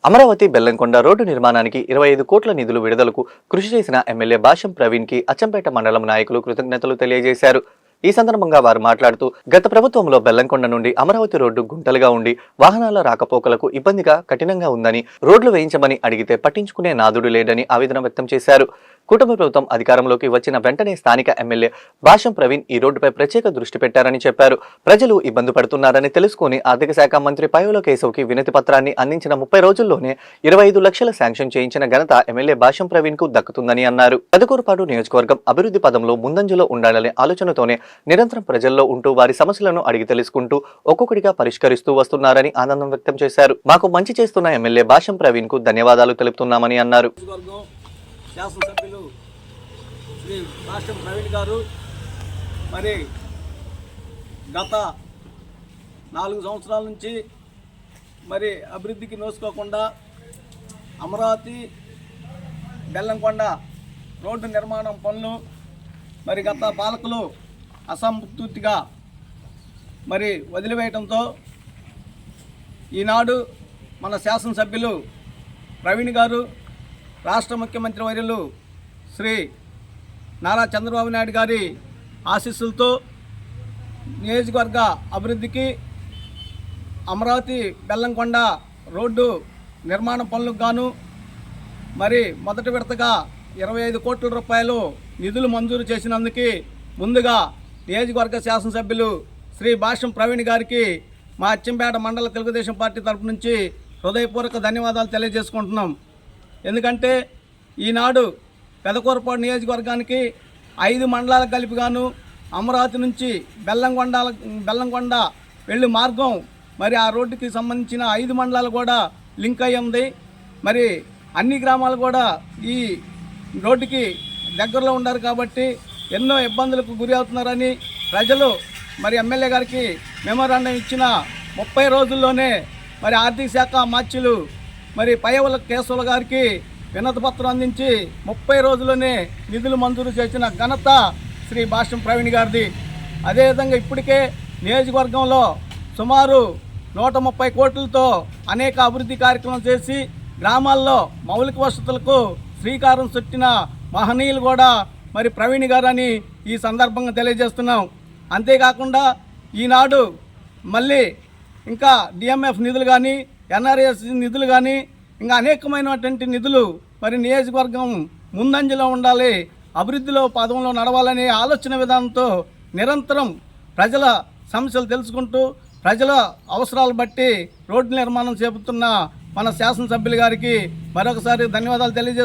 Amaravati Bellamkonda road నిర్మాణానికి 25 కోట్ల నిధులు విడుదలకు కృషి చేసిన ఎమ్మెల్యే భాష్యం ప్రవీణ్ కి అచ్చంపేట మండలం నాయకులు కృతజ్ఞతలు తెలియజేశారు. ఈ సందర్భంగా వారు మాట్లాడుతూ గత ప్రభుత్వంలో బెల్లంకొండ నుండి అమరావతి రోడ్డు గుంటలుగా ఉండి వాహనాల రాకపోకలకు ఇబ్బందిగా కఠినంగా ఉందని, రోడ్లు వేయించమని అడిగితే పట్టించుకునే నాదుడు లేడని ఆవేదన వ్యక్తం చేశారు. కూటమి ప్రభుత్వం అధికారంలోకి వచ్చిన వెంటనే స్థానిక ఎమ్మెల్యే భాష్యం ప్రవీణ్ ఈ రోడ్డుపై ప్రత్యేక దృష్టి పెట్టారని చెప్పారు. ప్రజలు ఇబ్బంది పడుతున్నారని తెలుసుకుని ఆర్థిక శాఖ మంత్రి పయ్యావుల కేశవ్కి వినతి పత్రాన్ని అందించిన 30 రోజుల్లోనే 25 లక్షల శాంక్షన్ చేయించిన ఘనత ఎమ్మెల్యే భాష్యం ప్రవీణ్ కు దక్కుతుందని అన్నారు. పెదకూరుపాడు నియోజకవర్గం అభివృద్ధి పదంలో ముందంజలో ఉండాలనే ఆలోచనతోనే నిరంతరం ప్రజల్లో ఉంటూ వారి సమస్యలను అడిగి తెలుసుకుంటూ ఒక్కొక్కటిగా పరిష్కరిస్తూ వస్తున్నారని ఆనందం వ్యక్తం చేశారు. మాకు మంచి చేస్తున్న ఎమ్మెల్యే భాష్యం ప్రవీణ్ కు ధన్యవాదాలు తెలుపుతున్నామని అన్నారు. శాసనసభ్యులు శ్రీ భాష్యం ప్రవీణ్ గారు మరి గత 4 సంవత్సరాల నుంచి మరి అభివృద్ధికి నోసుకోకుండా అమరావతి బెల్లంకొండ రోడ్డు నిర్మాణం పనులు మరి గత పాలకులు అసంపూర్తిగా మరి వదిలివేయడంతో ఈనాడు మన శాసనసభ్యులు ప్రవీణ్ గారు రాష్ట్ర ముఖ్యమంత్రి వర్యులు శ్రీ నారా చంద్రబాబు నాయుడు గారి ఆశీస్సులతో నియోజకవర్గ అభివృద్ధికి అమరావతి బెల్లంకొండ రోడ్డు నిర్మాణ పనులకు గాను మరి మొదటి విడతగా 25 కోట్ల రూపాయలు నిధులు మంజూరు చేసినందుకు ముందుగా నియోజకవర్గ శాసనసభ్యులు శ్రీ భాష్యం ప్రవీణ్ గారికి మా అచ్చంపేట మండల తెలుగుదేశం పార్టీ తరపు నుంచి హృదయపూర్వక ధన్యవాదాలు తెలియజేసుకుంటున్నాం. ఎందుకంటే ఈనాడు పెదకూరుపాడు నియోజకవర్గానికి 5 మండలాలకు కలిపిగాను అమరావతి నుంచి బెల్లంకొండ వెళ్ళే మార్గం మరి ఆ రోడ్డుకి సంబంధించిన 5 మండలాలు కూడా లింక్ అయి ఉంది. మరి అన్ని గ్రామాలు కూడా ఈ రోడ్డుకి దగ్గరలో ఉన్నారు కాబట్టి ఎన్నో ఇబ్బందులకు గురి అవుతున్నారని ప్రజలు మరి ఎమ్మెల్యే గారికి మెమోరాండం ఇచ్చిన 30 రోజుల్లోనే మరి ఆర్థిక శాఖ మార్చులు మరి పయ్యావుల కేశవుల గారికి వినతి పత్రం అందించి 30 రోజుల్లోనే నిధులు మంజూరు చేసిన ఘనత శ్రీ భాష్యం ప్రవీణ్ గారిది. అదేవిధంగా ఇప్పటికే నియోజకవర్గంలో సుమారు 130 కోట్లతో అనేక అభివృద్ధి కార్యక్రమాలు చేసి గ్రామాల్లో మౌలిక వసతులకు శ్రీకారం చుట్టిన మహనీయులు కూడా మరి ప్రవీణ్ గారని ఈ సందర్భంగా తెలియజేస్తున్నాం. అంతేకాకుండా ఈనాడు మళ్ళీ ఇంకా డిఎంఎఫ్ నిధులు కానీ ఎన్ఆర్ఎస్ నిధులు కానీ ఇంకా అనేకమైనటువంటి నిధులు మరి నియోజకవర్గం ముందంజలో ఉండాలి, అభివృద్ధిలో పదంలో నడవాలనే ఆలోచన విధానంతో నిరంతరం ప్రజల సమస్యలు తెలుసుకుంటూ ప్రజల అవసరాలు బట్టి రోడ్డు నిర్మాణం చేపడుతున్న మన శాసనసభ్యులు గారికి మరొకసారి ధన్యవాదాలు తెలియజేస్తున్నాం.